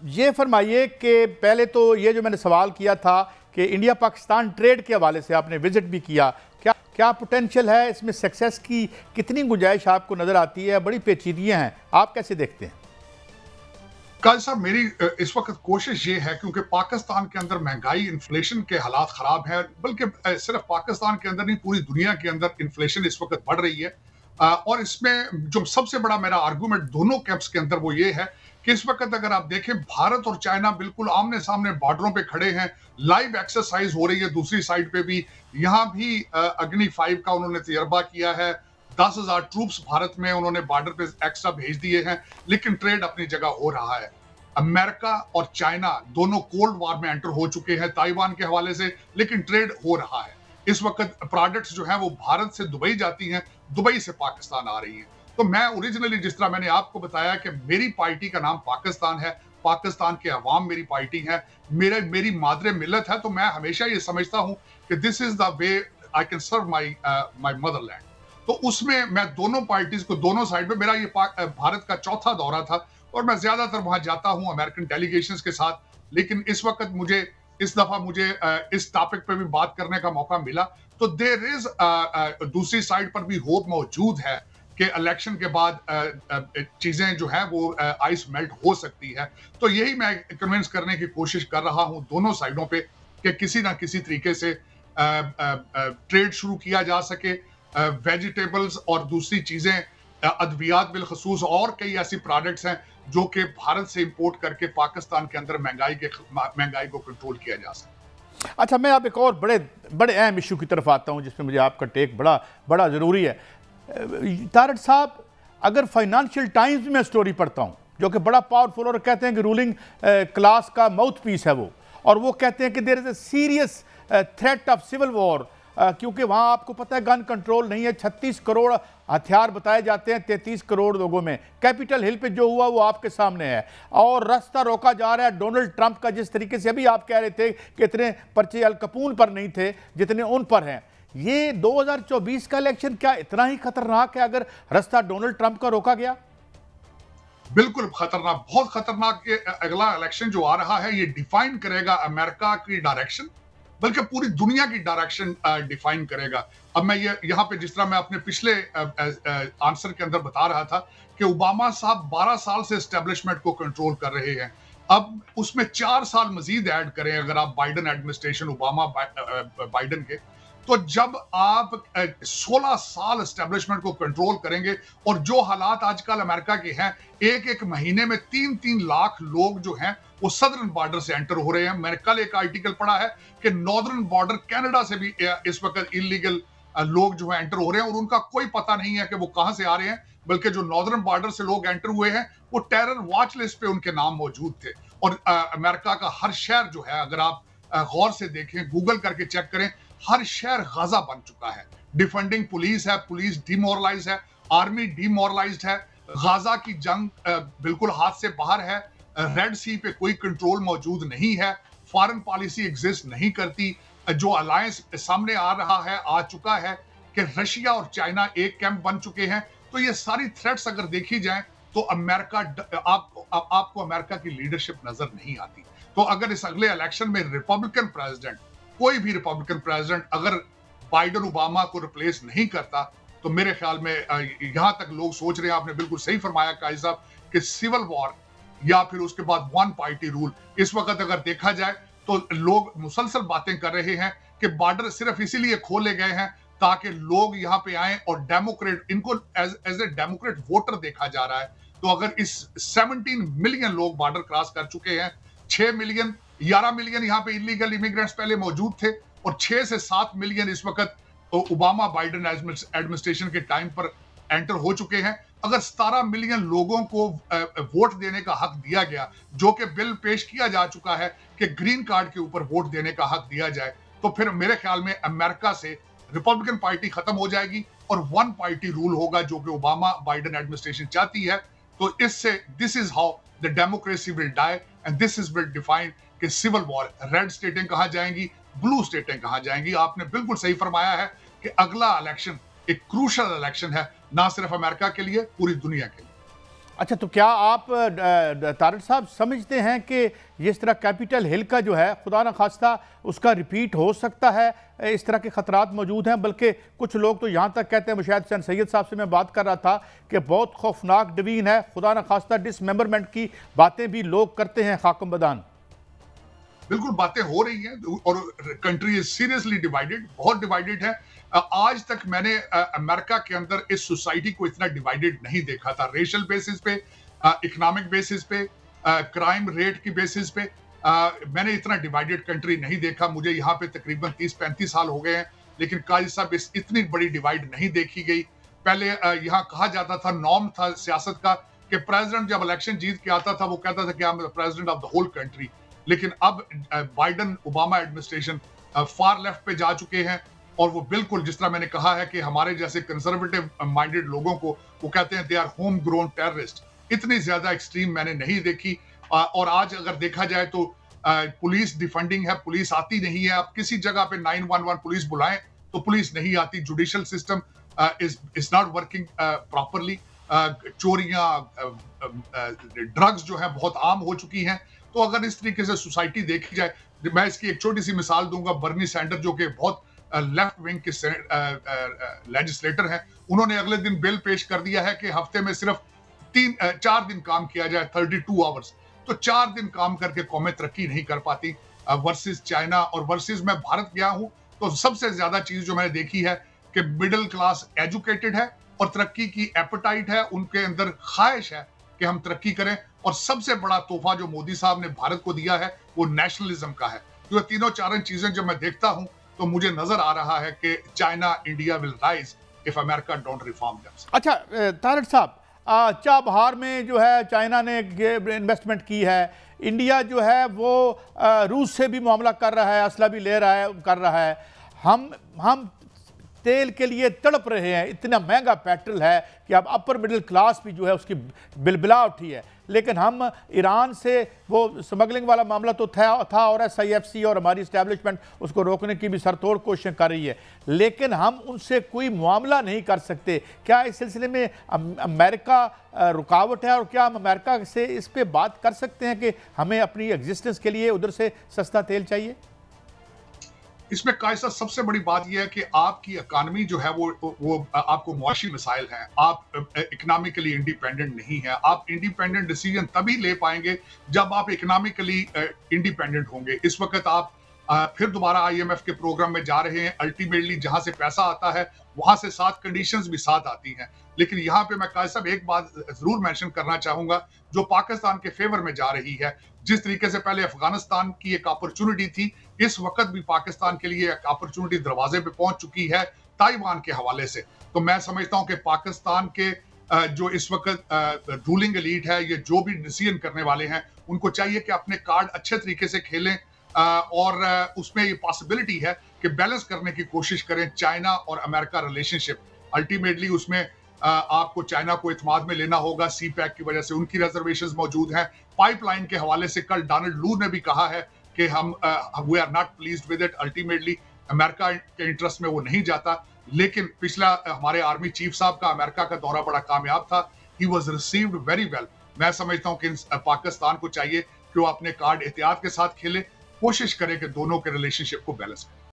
ये फरमाइए कि पहले तो ये जो मैंने सवाल किया था कि इंडिया पाकिस्तान ट्रेड के हवाले से आपने विजिट भी किया, क्या क्या पोटेंशियल है इसमें, सक्सेस की कितनी गुंजाइश आपको नज़र आती है? बड़ी पेचीदियाँ हैं, आप कैसे देखते हैं? काजी साहब, मेरी इस वक्त कोशिश ये है, क्योंकि पाकिस्तान के अंदर महंगाई, इन्फ्लेशन के हालात खराब हैं, बल्कि सिर्फ पाकिस्तान के अंदर नहीं, पूरी दुनिया के अंदर इन्फ्लेशन इस वक्त बढ़ रही है। और इसमें जो सबसे बड़ा मेरा आर्गूमेंट दोनों कैंप्स के अंदर वो ये है कि इस वक्त अगर आप देखें, भारत और चाइना बिल्कुल आमने सामने बॉर्डरों पे खड़े हैं, लाइव एक्सरसाइज हो रही है। दूसरी साइड पे भी, यहाँ भी अग्नि 5 का उन्होंने तजर्बा किया है। 10,000 ट्रूप्स भारत में उन्होंने बॉर्डर पे एक्स्ट्रा भेज दिए हैं, लेकिन ट्रेड अपनी जगह हो रहा है। अमेरिका और चाइना दोनों कोल्ड वॉर में एंटर हो चुके हैं ताइवान के हवाले से, लेकिन ट्रेड हो रहा है। इस वक्त प्रोडक्ट्स जो हैं वो भारत से दुबई जाती हैं, दुबई से पाकिस्तान आ रही हैं। तो मैं ओरिजिनली, जिस तरह मैंने आपको बताया कि मेरी पार्टी का नाम पाकिस्तान है, पाकिस्तान के अवाम मेरी पार्टी है, मेरी मादरे मिल्लत है, तो मैं हमेशा ये समझता हूं कि this is the way I can serve my motherland. तो उसमें मैं दोनों पार्टीज को, दोनों साइड पे, मेरा ये भारत का चौथा दौरा था और मैं ज्यादातर वहां जाता हूं अमेरिकन डेलीगेशंस के साथ। लेकिन इस वक्त इस दफा मुझे इस टॉपिक पे भी बात करने का मौका मिला। तो देयर इज दूसरी साइड पर भी होप मौजूद है कि इलेक्शन के बाद चीजें जो है वो आइस मेल्ट हो सकती है। तो यही मैं कन्विंस करने की कोशिश कर रहा हूं दोनों साइडों पे कि किसी ना किसी तरीके से ट्रेड शुरू किया जा सके। वेजिटेबल्स और दूसरी चीजें, अद्वियात बिलखसूस, और कई ऐसी प्रोडक्ट्स हैं जो कि भारत से इंपोर्ट करके पाकिस्तान के अंदर महंगाई को कंट्रोल किया जा सके। अच्छा, मैं अब एक और बड़े अहम इशू की तरफ आता हूं जिसमें मुझे आपका टेक बड़ा ज़रूरी है। तारड़ साहब, अगर फाइनेंशियल टाइम्स में स्टोरी पढ़ता हूं, जो कि बड़ा पावरफुल, और कहते हैं कि रूलिंग क्लास का माउथ पीस है वो, और वो कहते हैं कि there is a serious threat of civil war, क्योंकि वहाँ आपको पता है गन कंट्रोल नहीं है। 36 करोड़ हथियार बताए जाते हैं 33 करोड़ लोगों में। कैपिटल हिल पे जो हुआ वो आपके सामने है, और रास्ता रोका जा रहा है डोनाल्ड ट्रंप का। जिस तरीके से अभी आप कह रहे थे कि इतने पर्चे अल कपूर पर नहीं थे जितने उन पर हैं, ये 2024 का इलेक्शन क्या इतना ही खतरनाक है अगर रास्ता डोनाल्ड ट्रंप का रोका गया? बिल्कुल खतरनाक, बहुत खतरनाक। ये अगला इलेक्शन जो आ रहा है, ये डिफाइन करेगा अमेरिका की डायरेक्शन, बल्कि पूरी दुनिया की डायरेक्शन डिफाइन करेगा। अब मैं ये यहाँ पे, जिस तरह मैं अपने पिछले आंसर के अंदर बता रहा था कि ओबामा साहब 12 साल से एस्टेब्लिशमेंट को कंट्रोल कर रहे हैं, अब उसमें 4 साल मजीद ऐड करें अगर आप बाइडन एडमिनिस्ट्रेशन, ओबामा बाइडन के, तो जब आप 16 साल एस्टेब्लिशमेंट को कंट्रोल करेंगे, और जो हालात आजकल अमेरिका के हैं, एक महीने में 3-3 लाख लोग जो हैं वो सदर्न बॉर्डर से एंटर हो रहे हैं। मैंने कल एक आर्टिकल पढ़ा है कि नॉर्दर्न बॉर्डर कनाडा से भी इस वक्त इलीगल लोग जो है एंटर हो रहे हैं, और उनका कोई पता नहीं है कि वो कहां से आ रहे हैं, बल्कि जो नॉर्दर्न बॉर्डर से लोग एंटर हुए हैं वो टेरर वॉच लिस्ट पे उनके नाम मौजूद थे। और अमेरिका का हर शहर जो है, अगर आप गौर से देखें, गूगल करके चेक करें, हर शहर गाजा बन चुका है। डिफेंडिंग पुलिस है, पुलिस डिमोरलाइज है, आर्मी डिमोरलाइज्ड है, गाजा की जंग बिल्कुल हाथ से बाहर है, रेड सी पे कोई कंट्रोल मौजूद नहीं है, फॉरेन पॉलिसी एग्जिस्ट नहीं करती। जो अलायंस सामने आ रहा है, आ चुका है कि रशिया और चाइना एक कैंप बन चुके हैं। तो ये सारी थ्रेट्स अगर देखी जाए तो अमेरिका, आपको अमेरिका की लीडरशिप नजर नहीं आती। तो अगर इस अगले इलेक्शन में रिपब्लिकन प्रेसिडेंट, कोई भी रिपब्लिकन प्रेसिडेंट अगर बाइडन ओबामा को रिप्लेस नहीं करता, तो मेरे ख्याल में यहां तक लोग सोच रहे हैं, आपने बिल्कुल सही फरमाया काजी साहब, कि सिविल वॉर या फिर उसके बाद वन पार्टी रूल। इस वक्त अगर देखा जाए तो लोग मुसलसल बातें कर रहे हैं कि बॉर्डर सिर्फ इसीलिए खोले गए हैं ताकि लोग यहाँ पे आए और डेमोक्रेट, इनको एज ए डेमोक्रेट वोटर देखा जा रहा है। तो अगर इस 17 मिलियन लोग बॉर्डर क्रॉस कर चुके हैं, 6 मिलियन 11 मिलियन यहाँ पे इलीगल इमिग्रेंट्स पहले मौजूद थे, और 6 से 7 मिलियन इस वक्त ओबामा बाइडन एडमिनिस्ट्रेशन के टाइम पर एंटर हो चुके हैं। अगर 17 मिलियन लोगों को वोट देने का हक दिया गया, जो कि बिल पेश किया जा चुका है कि ग्रीन कार्ड के ऊपर वोट देने का हक दिया जाए, तो फिर मेरे ख्याल में अमेरिका से रिपब्लिकन पार्टी खत्म हो जाएगी और वन पार्टी रूल होगा, जो कि ओबामा बाइडन एडमिनिस्ट्रेशन चाहती है। तो इससे this is how the democracy will die, and this is will define कि सिविल वॉर, रेड स्टेटें कहां जाएंगी, ब्लू स्टेटें कहां जाएंगी। आपने बिल्कुल सही फरमाया है कि अगला इलेक्शन एक क्रूशल इलेक्शन है, ना सिर्फ अमेरिका के लिए, पूरी दुनिया के लिए। अच्छा, तो क्या आप तारड़ साहब समझते हैं कि जिस तरह कैपिटल हिल का जो है खुदा न खास्ता उसका रिपीट हो सकता है, इस तरह के खतरात मौजूद हैं? बल्कि कुछ लोग तो यहाँ तक कहते हैं, मुशाहिद हुसैन सैयद साहब से मैं बात कर रहा था कि बहुत खौफनाक डिवीजन है, खुदा न खास्ता डिसमेंबरमेंट की बातें भी लोग करते हैं खाकम बदान। बिल्कुल बातें हो रही हैं और कंट्री इज सीरियसली डिवाइडेड, बहुत डिवाइडेड है। आज तक मैंने अमेरिका के अंदर इस सोसाइटी को इतना डिवाइडेड नहीं देखा था, रेशियल बेसिस पे, इकोनॉमिक बेसिस पे, क्राइम रेट की बेसिस पे। मैंने इतना डिवाइडेड कंट्री नहीं देखा। मुझे यहाँ पे तकरीबन 30-35 साल हो गए हैं, लेकिन काजी साहब इतनी बड़ी डिवाइड नहीं देखी गई। पहले यहाँ कहा जाता था, नॉर्म था सियासत का, कि प्रेसिडेंट जब इलेक्शन जीत के आता था वो कहता था कि I am the president of the whole country. लेकिन अब Biden Obama administration far left पे जा चुके हैं और वो बिल्कुल जिस तरह मैंने कहा है कि हमारे जैसे कंजर्वेटिव माइंडेड लोगों को वो कहते हैं they are home grown terrorist. इतनी ज्यादा एक्सट्रीम मैंने नहीं देखी। और आज अगर देखा जाए तो पुलिस डिफंडिंग है, पुलिस आती नहीं है। आप किसी जगह पे 911 पुलिस बुलाएं तो पुलिस नहीं आती। Judicial system is not working properly. चोरियां, ड्रग्स जो है बहुत आम हो चुकी हैं। तो अगर इस तरीके से सोसाइटी देखी जाए, मैं इसकी एक छोटी सी मिसाल दूंगा। बर्नी सैंडर जो कि बहुत लेफ्ट विंग के लेजिस्लेटर हैं, उन्होंने अगले दिन बिल पेश कर दिया है कि हफ्ते में सिर्फ 4 दिन काम किया जाए, 32 आवर्स। तो 4 दिन काम करके कौमें तरक्की नहीं कर पाती, वर्सेस चाइना और वर्सेस मैं भारत गया हूं तो सबसे ज्यादा चीज जो मैंने देखी है कि मिडिल क्लास एजुकेटेड है और तरक्की की एपेटाइट है, उनके अंदर ख्वाहिश है कि हम तरक्की करें। और सबसे बड़ा तोहफा जो मोदी साहब ने भारत को दिया है वो नेशनलिज्म का है। तो ये तीनों चारों चीजें जब मैं देखता हूं तो मुझे नजर आ रहा है कि China India will rise if America don't reform देम्स। अच्छा तारड़ साहब, चाबहार में जो है चाइना ने इन्वेस्टमेंट की है, इंडिया जो है वो रूस से भी मामला कर रहा है, असला भी ले रहा है, कर रहा है। हम तेल के लिए तड़प रहे हैं, इतना महंगा पेट्रोल है कि अब अपर मिडिल क्लास भी जो है उसकी बिलबिला उठी है। लेकिन हम ईरान से वो स्मगलिंग वाला मामला तो था और SIFC और हमारी इस्टेब्लिशमेंट उसको रोकने की भी सरतोड़ कोशिश कर रही है, लेकिन हम उनसे कोई मामला नहीं कर सकते। क्या इस सिलसिले में अमेरिका रुकावट है और क्या हम अमेरिका से इस पर बात कर सकते हैं कि हमें अपनी एग्जिस्टेंस के लिए उधर से सस्ता तेल चाहिए? इसमें कायसा सबसे बड़ी बात यह है कि आपकी इकानमी जो है वो आपको मुआशी मसाइल हैं। आप इकोनॉमिकली इंडिपेंडेंट नहीं है। आप इंडिपेंडेंट डिसीजन तभी ले पाएंगे जब आप इकोनॉमिकली इंडिपेंडेंट होंगे। इस वक्त आप फिर दोबारा IMF के प्रोग्राम में जा रहे हैं। अल्टीमेटली जहां से पैसा आता है वहां से साथ कंडीशंस भी साथ आती हैं। लेकिन यहाँ पे मैं कायद साहब एक बात जरूर मेंशन करना चाहूंगा जो पाकिस्तान के फेवर में जा रही है। जिस तरीके से पहले अफगानिस्तान की एक अपॉर्चुनिटी थी, इस वक्त भी पाकिस्तान के लिए एक अपॉर्चुनिटी दरवाजे पे पहुंच चुकी है ताइवान के हवाले से। तो मैं समझता हूं कि पाकिस्तान के जो इस वक्त रूलिंग एलीट है, ये जो भी डिसीजन करने वाले हैं, उनको चाहिए कि अपने कार्ड अच्छे तरीके से खेलें और उसमें ये पॉसिबिलिटी है कि बैलेंस करने की कोशिश करें चाइना और अमेरिका रिलेशनशिप। अल्टीमेटली उसमें आपको चाइना को इत्माद में लेना होगा। CPEC की वजह से उनकी रिजर्वेशंस मौजूद हैं। पाइपलाइन के हवाले से कल डोनाल्ड लू ने भी कहा है कि हम we are not pleased with it. Ultimately America के इंटरेस्ट में वो नहीं जाता। लेकिन पिछला हमारे आर्मी चीफ साहब का अमेरिका का दौरा बड़ा कामयाब था। He was received very well. मैं समझता हूं कि पाकिस्तान को चाहिए कि वो अपने कार्ड एहतियात के साथ खेले, कोशिश करे कि दोनों के रिलेशनशिप को बैलेंस करें।